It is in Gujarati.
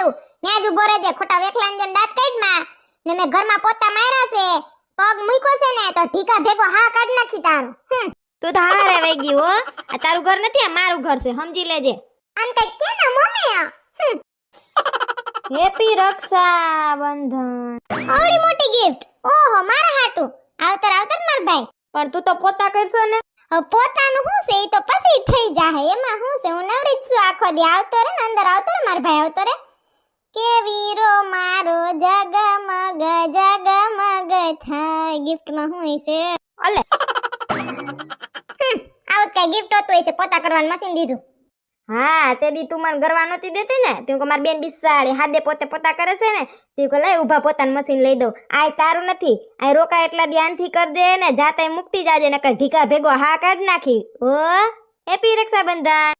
હાલું ન્યા જ ઉભો રહેજે ખોટા વેખલાન જેમ દાંત કાઢમાં ને મેં ઘરમાં પોતા માર્યા છે પગ મૂક્યો છે ને તો ઢીકા ભેગો હા કાઢ નાખી તારો તું તો હારે વઈ ગઈ હો આ તારું ઘર નથી આ મારું ઘર છે સમજી લેજે આમ કઈ કે ને મમ્મી હેપી રક્ષાબંધન આવડી મોટી ગિફ્ટ ઓહો મારા હાટુ આવતર આવતર માર ભાઈ પણ તું તો પોતા કરશો ને હવે પોતાનું શું છે ઈ તો પછી થઈ જાહે એમાં શું છે હું નવરી જ છું આખો દી આવતો રે ને અંદર આવતો રે માર ભાઈ આવતો રે કે વીરો મારો જગમગ જગમગ થાય ગિફ્ટમાં શું છે અલે આવું કઈ ગિફ્ટ હોતું હોય છે પોતા કરવાનું મશીન દીધું હા તે દી તું મને ગરવા નહોતી દેતી ને તું કે મારી બેન બિસાડી હાદે પોતે પોતા કરે છે ને તું કે લઈ ઊભા પોતાનું મશીન લઈ દઉં આય તારું નથી આય રોકા એટલા ધ્યાનથી કરજે ને જાતે મુકતી જાજે નકર ઢીકા ભેગો હા કાઢ નાખી ઓ હેપી રક્ષાબંધન